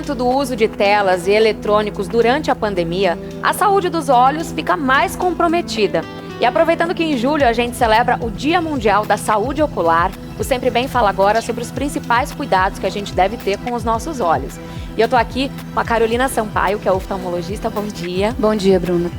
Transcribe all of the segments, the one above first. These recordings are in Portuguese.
aumento do uso de telas e eletrônicos durante a pandemia, a saúde dos olhos fica mais comprometida. E aproveitando que em julho a gente celebra o Dia Mundial da Saúde Ocular, o Sempre Bem fala agora sobre os principais cuidados que a gente deve ter com os nossos olhos. E eu tô aqui com a Carolina Sampaio, que é oftalmologista. Bom dia. Bom dia, Bruna.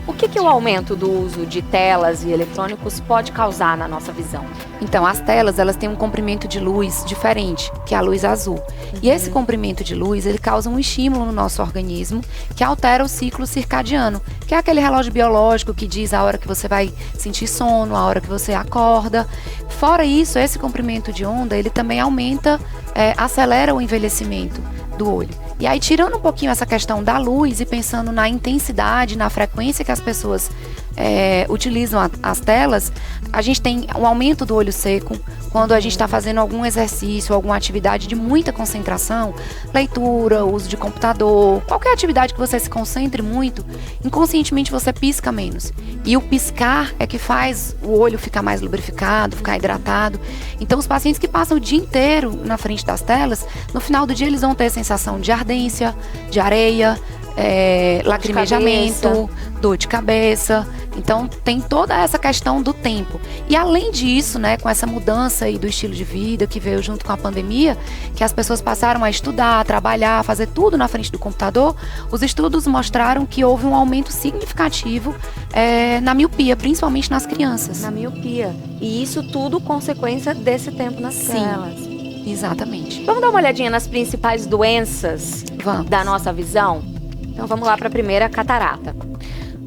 O que o aumento do uso de telas e eletrônicos pode causar na nossa visão? Então, as telas, elas têm um comprimento de luz diferente, que é a luz azul. E esse comprimento de luz, ele causa um estímulo no nosso organismo que altera o ciclo circadiano, que é aquele relógio biológico que diz a hora que você vai sentir sono, a hora que você acorda. Fora isso, esse comprimento de onda, ele também aumenta, acelera o envelhecimento do olho. E aí, tirando um pouquinho essa questão da luz e pensando na intensidade, na frequência que as pessoas utilizam as telas, a gente tem um aumento do olho seco quando a gente está fazendo algum exercício, alguma atividade de muita concentração, leitura, uso de computador, qualquer atividade que você se concentre muito, inconscientemente você pisca menos. E o piscar é que faz o olho ficar mais lubrificado, ficar hidratado. Então, os pacientes que passam o dia inteiro na frente das telas, no final do dia eles vão ter a sensação de ardência, de areia, lacrimejamento, dor de cabeça. Então tem toda essa questão do tempo. E além disso, né, com essa mudança aí do estilo de vida que veio junto com a pandemia, que as pessoas passaram a estudar, a trabalhar, a fazer tudo na frente do computador, os estudos mostraram que houve um aumento significativo na miopia, principalmente nas crianças. Na miopia. E isso tudo consequência desse tempo nas telas. Exatamente. Vamos dar uma olhadinha nas principais doenças da nossa visão? Então vamos lá para a primeira, catarata.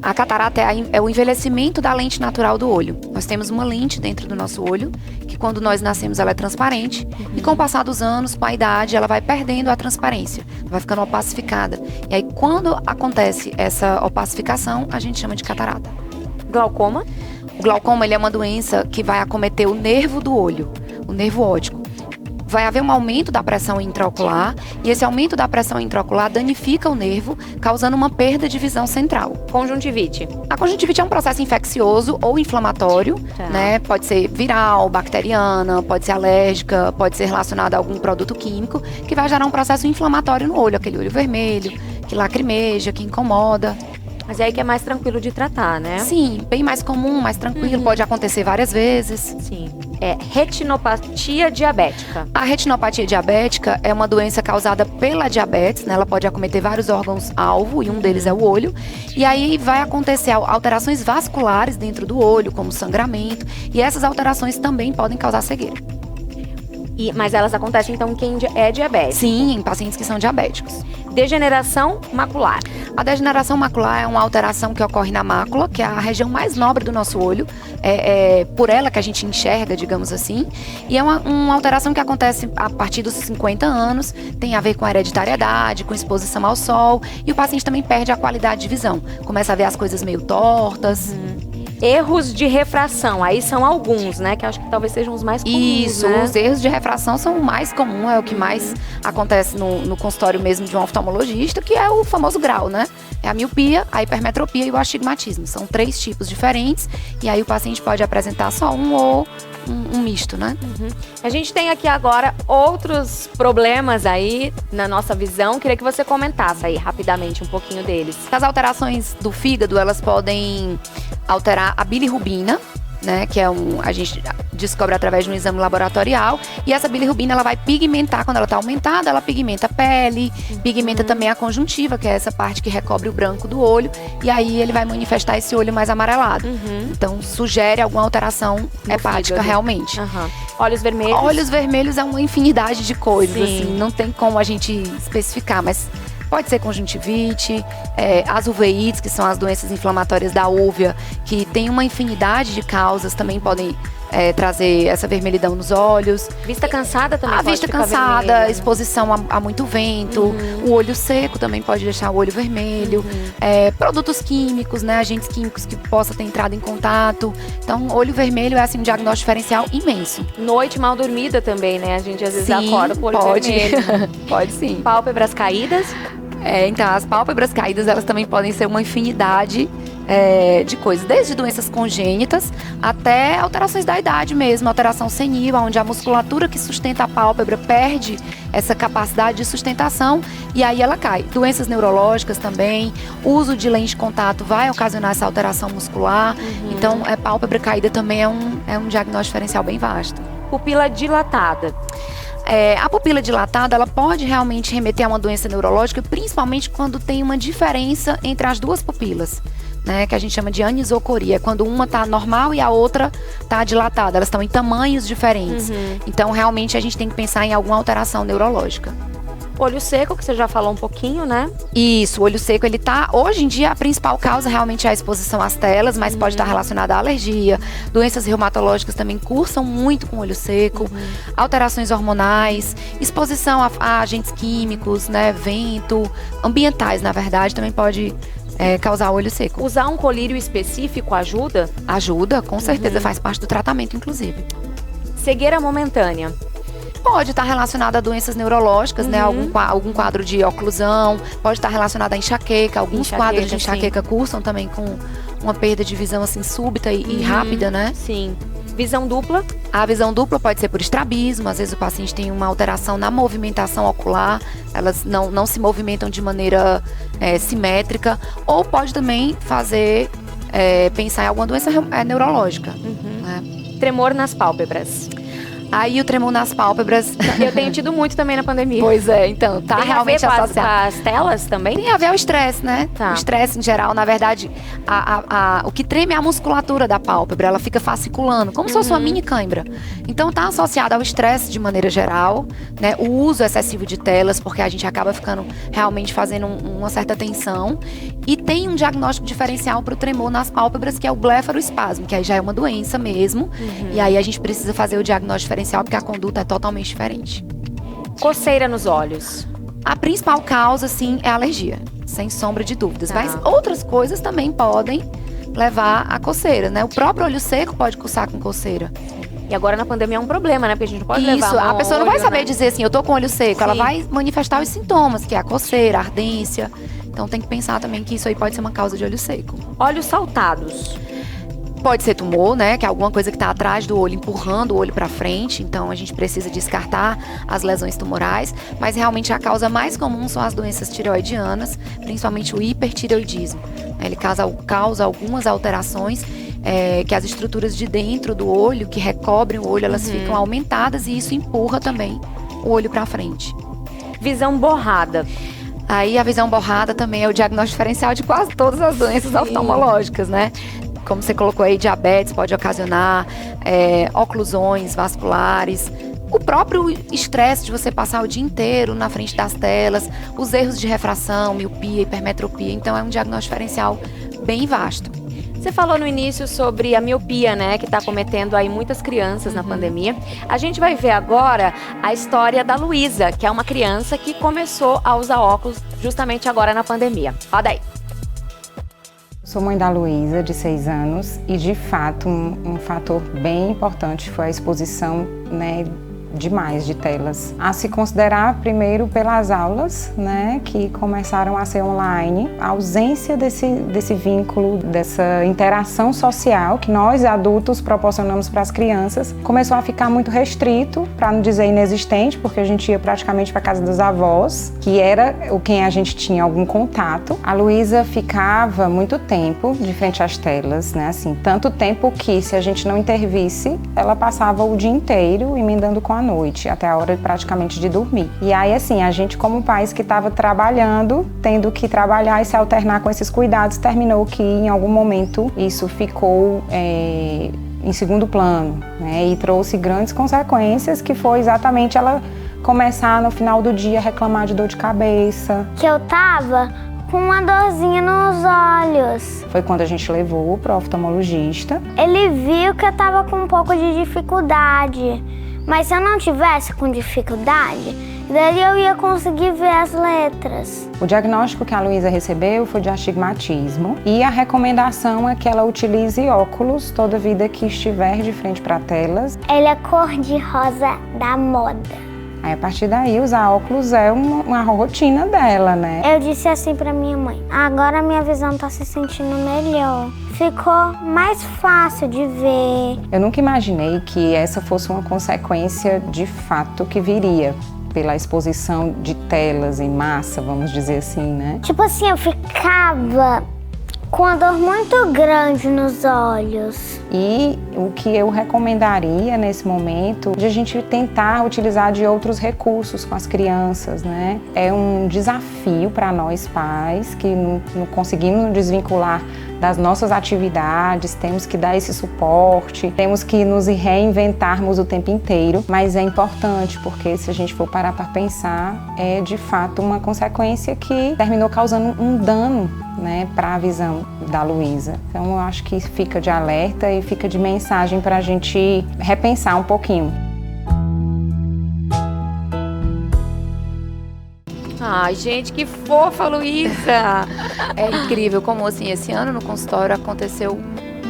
A catarata é o envelhecimento da lente natural do olho. Nós temos uma lente dentro do nosso olho, que quando nós nascemos ela é transparente, e com o passar dos anos, com a idade, ela vai perdendo a transparência, vai ficando opacificada. E aí quando acontece essa opacificação, a gente chama de catarata. Glaucoma? O glaucoma, ele é uma doença que vai acometer o nervo do olho, o nervo óptico. Vai haver um aumento da pressão intraocular e esse aumento da pressão intraocular danifica o nervo, causando uma perda de visão central. Conjuntivite. A conjuntivite é um processo infeccioso ou inflamatório, né? Pode ser viral, bacteriana, pode ser alérgica, pode ser relacionada a algum produto químico que vai gerar um processo inflamatório no olho, aquele olho vermelho, que lacrimeja, que incomoda. Mas é aí que é mais tranquilo de tratar, né? Sim, bem mais comum, mais tranquilo, pode acontecer várias vezes. Sim. É retinopatia diabética. A retinopatia diabética é uma doença causada pela diabetes, né? Ela pode acometer vários órgãos-alvo e um deles é o olho. E aí vai acontecer alterações vasculares dentro do olho, como sangramento. E essas alterações também podem causar cegueira. Mas elas acontecem então em quem é diabético? Sim, em pacientes que são diabéticos. Degeneração macular. A degeneração macular é uma alteração que ocorre na mácula, que é a região mais nobre do nosso olho. É por ela que a gente enxerga, digamos assim. E é uma alteração que acontece a partir dos 50 anos. Tem a ver com a hereditariedade, com exposição ao sol. E o paciente também perde a qualidade de visão. Começa a ver as coisas meio tortas. Erros de refração, aí são alguns, né? Que acho que talvez sejam os mais comuns. Isso, né? Os erros de refração são o mais comum, é o que mais acontece no consultório mesmo de um oftalmologista, que é o famoso grau, né? É a miopia, a hipermetropia e o astigmatismo. São 3 tipos diferentes e aí o paciente pode apresentar só um ou um misto, né? A gente tem aqui agora outros problemas aí na nossa visão. Queria que você comentasse aí rapidamente um pouquinho deles. As alterações do fígado, elas podem alterar a bilirrubina, né, que a gente descobre através de um exame laboratorial, e essa bilirrubina ela vai pigmentar, quando ela está aumentada, ela pigmenta a pele, pigmenta também a conjuntiva, que é essa parte que recobre o branco do olho, e aí ele vai manifestar esse olho mais amarelado. Então sugere alguma alteração hepática realmente. Olhos vermelhos? Olhos vermelhos é uma infinidade de coisas, assim, não tem como a gente especificar, mas pode ser conjuntivite, as uveites, que são as doenças inflamatórias da úvea, que tem uma infinidade de causas, também podem trazer essa vermelhidão nos olhos. Vista cansada também pode vista ficar cansada, vermelha, né? exposição a muito vento, o olho seco também pode deixar o olho vermelho, produtos químicos, né, agentes químicos que possa ter entrado em contato. Então, olho vermelho é assim um diagnóstico diferencial imenso. Noite mal dormida também, né? A gente às vezes acorda com o olho vermelho. Pode sim. Pálpebras caídas. Então, as pálpebras caídas, elas também podem ser uma infinidade de coisas, desde doenças congênitas até alterações da idade mesmo, alteração senil, onde a musculatura que sustenta a pálpebra perde essa capacidade de sustentação e aí ela cai. Doenças neurológicas também, uso de lente de contato vai ocasionar essa alteração muscular, então pálpebra caída também é um diagnóstico diferencial bem vasto. Pupila dilatada. A pupila dilatada, ela pode realmente remeter a uma doença neurológica, principalmente quando tem uma diferença entre as duas pupilas, né, que a gente chama de anisocoria, quando uma está normal e a outra está dilatada, elas estão em tamanhos diferentes. Então, realmente, a gente tem que pensar em alguma alteração neurológica. Olho seco, que você já falou um pouquinho, né? Isso, o olho seco, ele tá... Hoje em dia, a principal causa realmente é a exposição às telas, mas pode estar relacionada à alergia. Doenças reumatológicas também cursam muito com olho seco. Alterações hormonais, exposição a agentes químicos, né? Vento, ambientais, na verdade, também pode causar olho seco. Usar um colírio específico ajuda? Ajuda, com certeza, faz parte do tratamento, inclusive. Cegueira momentânea. Pode estar relacionada a doenças neurológicas, né? Algum quadro de oclusão, pode estar relacionada a enxaqueca. Alguns quadros de enxaqueca cursam também com uma perda de visão assim súbita e rápida, né? Sim. Visão dupla? A visão dupla pode ser por estrabismo, às vezes o paciente tem uma alteração na movimentação ocular, elas não se movimentam de maneira simétrica, ou pode também fazer pensar em alguma doença neurológica. Né? Tremor nas pálpebras. Aí o tremor nas pálpebras... Eu tenho tido muito também na pandemia. Pois é, então, tá tem realmente a ver associado. Com as telas também? Tem a ver ao estresse, né? Tá. O estresse em geral, na verdade, o que treme é a musculatura da pálpebra, ela fica fasciculando, como se fosse uma mini cãibra. Então tá associado ao estresse de maneira geral, né? O uso excessivo de telas, porque a gente acaba ficando realmente fazendo uma certa tensão. E tem um diagnóstico diferencial para o tremor nas pálpebras, que é o blefaroespasmo, que aí já é uma doença mesmo. E aí a gente precisa fazer o diagnóstico diferencial, porque a conduta é totalmente diferente. Coceira nos olhos. A principal causa, sim, é a alergia, sem sombra de dúvidas. Mas outras coisas também podem levar à coceira, né? O próprio olho seco pode cursar com coceira. E agora na pandemia é um problema, né? Porque a gente não pode levar Isso, a pessoa não vai saber dizer assim, eu tô com o olho seco. Sim. Ela vai manifestar os sintomas, que é a coceira, a ardência. Então tem que pensar também que isso aí pode ser uma causa de olho seco. Olhos saltados. Pode ser tumor, né? Que é alguma coisa que está atrás do olho, empurrando o olho para frente. Então, a gente precisa descartar as lesões tumorais. Mas, realmente, a causa mais comum são as doenças tireoidianas, principalmente o hipertireoidismo. Ele causa algumas alterações, que as estruturas de dentro do olho, que recobrem o olho, elas ficam aumentadas e isso empurra também o olho para frente. Visão borrada. Aí, a visão borrada também é o diagnóstico diferencial de quase todas as doenças oftalmológicas, né? Como você colocou aí, diabetes pode ocasionar oclusões vasculares, o próprio estresse de você passar o dia inteiro na frente das telas, os erros de refração, miopia, hipermetropia, então é um diagnóstico diferencial bem vasto. Você falou no início sobre a miopia, né, que está cometendo aí muitas crianças na pandemia. A gente vai ver agora a história da Luísa, que é uma criança que começou a usar óculos justamente agora na pandemia. Roda aí. Sou mãe da Luísa, de 6 anos, e de fato um fator bem importante foi a exposição, né, demais de telas. A se considerar primeiro pelas aulas, né, que começaram a ser online, a ausência desse vínculo, dessa interação social que nós adultos proporcionamos para as crianças, começou a ficar muito restrito, para não dizer inexistente, porque a gente ia praticamente para a casa dos avós, que era quem a gente tinha algum contato. A Luísa ficava muito tempo de frente às telas, né, assim, tanto tempo que se a gente não intervisse, ela passava o dia inteiro emendando com a noite, até a hora praticamente de dormir. E aí, assim, a gente como pais que estava trabalhando, tendo que trabalhar e se alternar com esses cuidados, terminou que em algum momento isso ficou em segundo plano, né? E trouxe grandes consequências, que foi exatamente ela começar no final do dia a reclamar de dor de cabeça. Que eu tava com uma dorzinha nos olhos. Foi quando a gente levou para o oftalmologista. Ele viu que eu tava com um pouco de dificuldade. Mas se eu não tivesse com dificuldade, daí eu ia conseguir ver as letras. O diagnóstico que a Luísa recebeu foi de astigmatismo e a recomendação é que ela utilize óculos toda vida que estiver de frente para telas. Ele é cor de rosa da moda. Aí, a partir daí, usar óculos é uma rotina dela, né? Eu disse assim pra minha mãe, agora minha visão tá se sentindo melhor. Ficou mais fácil de ver. Eu nunca imaginei que essa fosse uma consequência de fato que viria pela exposição de telas em massa, vamos dizer assim, né? Tipo assim, eu ficava com a dor muito grande nos olhos. E o que eu recomendaria nesse momento de a gente tentar utilizar de outros recursos com as crianças, né? É um desafio para nós pais que não conseguimos nos desvincular das nossas atividades, temos que dar esse suporte, temos que nos reinventarmos o tempo inteiro, mas é importante porque se a gente for parar para pensar, é de fato uma consequência que terminou causando um dano, né, para a visão da Luísa. Então eu acho que fica de alerta e fica de mensagem para a gente repensar um pouquinho. Ai, gente, que fofa, Luísa! É incrível como, assim, esse ano no consultório aconteceu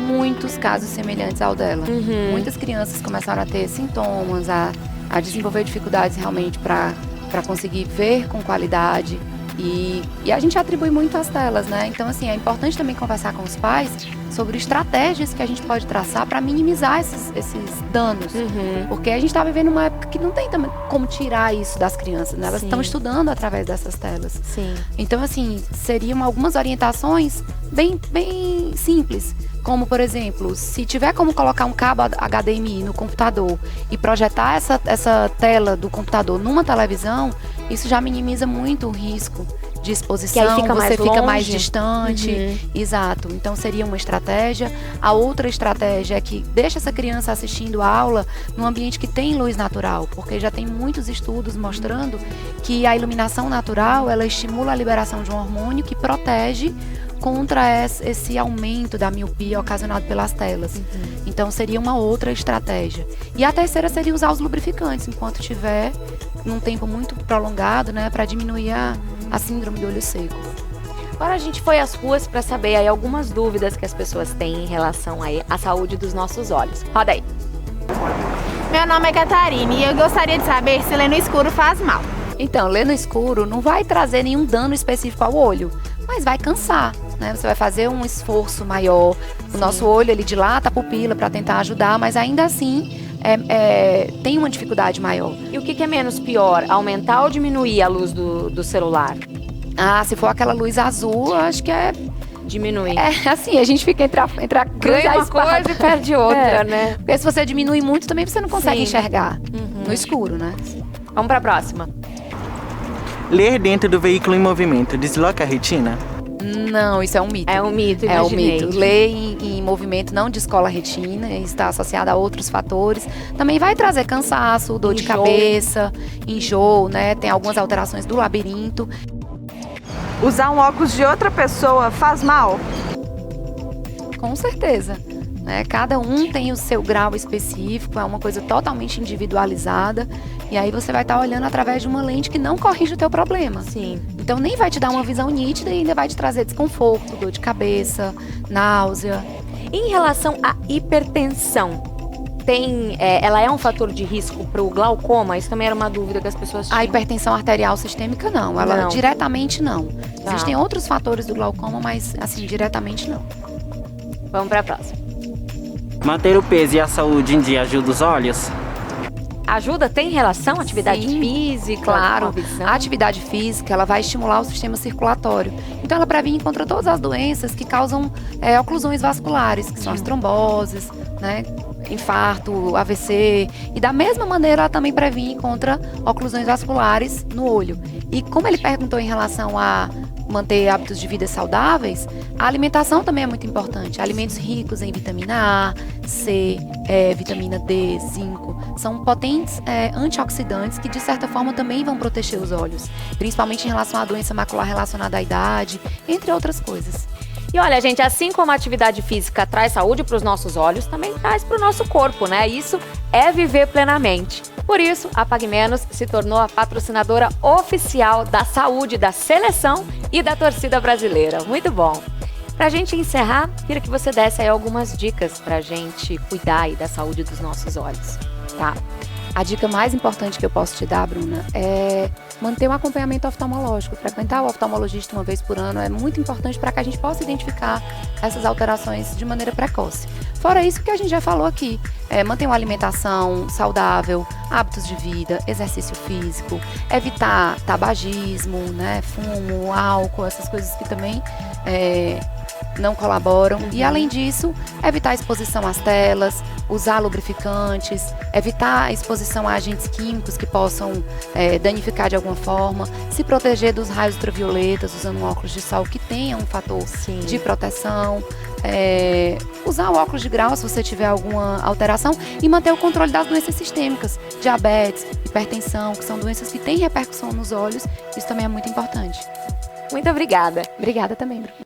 muitos casos semelhantes ao dela. Muitas crianças começaram a ter sintomas, a desenvolver dificuldades realmente para conseguir ver com qualidade. E a gente atribui muito às telas, né? Então, assim, é importante também conversar com os pais sobre estratégias que a gente pode traçar para minimizar esses danos. Porque a gente está vivendo uma época que não tem também como tirar isso das crianças, né? Elas estão estudando através dessas telas. Sim. Então, assim, seriam algumas orientações bem simples. Como, por exemplo, se tiver como colocar um cabo HDMI no computador e projetar essa tela do computador numa televisão, isso já minimiza muito o risco de exposição, que aí fica você mais fica longe. mais distante. Exato. Então seria uma estratégia. A outra estratégia é que deixa essa criança assistindo a aula num ambiente que tem luz natural, porque já tem muitos estudos mostrando que a iluminação natural, ela estimula a liberação de um hormônio que protege contra esse aumento da miopia ocasionado pelas telas. Então seria uma outra estratégia. E a terceira seria usar os lubrificantes enquanto tiver num tempo muito prolongado, né, para diminuir a síndrome do olho seco. Agora a gente foi às ruas para saber aí algumas dúvidas que as pessoas têm em relação aí à saúde dos nossos olhos. Roda aí. Meu nome é Catarine e eu gostaria de saber se ler no escuro faz mal. Então, ler no escuro não vai trazer nenhum dano específico ao olho, mas vai cansar, né? Você vai fazer um esforço maior. O nosso olho, ele dilata a pupila para tentar ajudar, mas ainda assim tem uma dificuldade maior. E o que é menos pior, aumentar ou diminuir a luz do celular? Se for aquela luz azul, eu acho que Diminuir. Assim, a gente fica entre a cruz e Ganha a uma espada. coisa e perde outra, né? Porque se você diminui muito, também você não consegue enxergar no escuro, né? Vamos para a próxima. Ler dentro do veículo em movimento desloca a retina? Não, isso é um mito. É um mito, É um imaginei. mito. Ler em movimento não descola a retina, está associado a outros fatores. Também vai trazer cansaço, dor de Enjoo. cabeça, enjoo, né? Tem algumas alterações do labirinto. Usar um óculos de outra pessoa faz mal? Com certeza. Né? Cada um tem o seu grau específico, é uma coisa totalmente individualizada. E aí você vai estar olhando através de uma lente que não corrige o teu problema. Sim. Então nem vai te dar uma visão nítida e ainda vai te trazer desconforto, dor de cabeça, náusea. Em relação à hipertensão, ela é um fator de risco para o glaucoma? Isso também era uma dúvida que as pessoas tinham. A hipertensão arterial sistêmica não, ela Não. diretamente não. Tá. Existem outros fatores do glaucoma, mas assim, diretamente não. Vamos para a próxima. Manter o peso e a saúde em dia ajuda os olhos? Ajuda? Tem relação? Atividade Sim, física? Claro, com a visão? a atividade física ela vai estimular o sistema circulatório. Então ela previne contra todas as doenças que causam oclusões vasculares, que são as tromboses, né, infarto, AVC. E da mesma maneira ela também previne contra oclusões vasculares no olho. E como ele perguntou em relação a manter hábitos de vida saudáveis, a alimentação também é muito importante. Alimentos ricos em vitamina A, C, vitamina D, zinco, são potentes antioxidantes que de certa forma também vão proteger os olhos, principalmente em relação à doença macular relacionada à idade, entre outras coisas. E olha, gente, assim como a atividade física traz saúde para os nossos olhos, também traz para o nosso corpo, né? Isso é viver plenamente. Por isso, a Pague Menos se tornou a patrocinadora oficial da saúde da seleção e da torcida brasileira. Muito bom! Pra gente encerrar, queria que você desse aí algumas dicas pra gente cuidar aí da saúde dos nossos olhos, tá? A dica mais importante que eu posso te dar, Bruna, é manter um acompanhamento oftalmológico. Frequentar o oftalmologista uma vez por ano é muito importante para que a gente possa identificar essas alterações de maneira precoce. Fora isso que a gente já falou aqui, manter uma alimentação saudável, hábitos de vida, exercício físico, evitar tabagismo, né, fumo, álcool, essas coisas que também não colaboram. E além disso, evitar a exposição às telas, usar lubrificantes, evitar a exposição a agentes químicos que possam danificar de alguma forma, se proteger dos raios ultravioletas usando um óculos de sol que tenha um fator de proteção, usar o óculos de grau se você tiver alguma alteração e manter o controle das doenças sistêmicas, diabetes, hipertensão, que são doenças que têm repercussão nos olhos. Isso também é muito importante. Muito obrigada. Obrigada também, Bruno.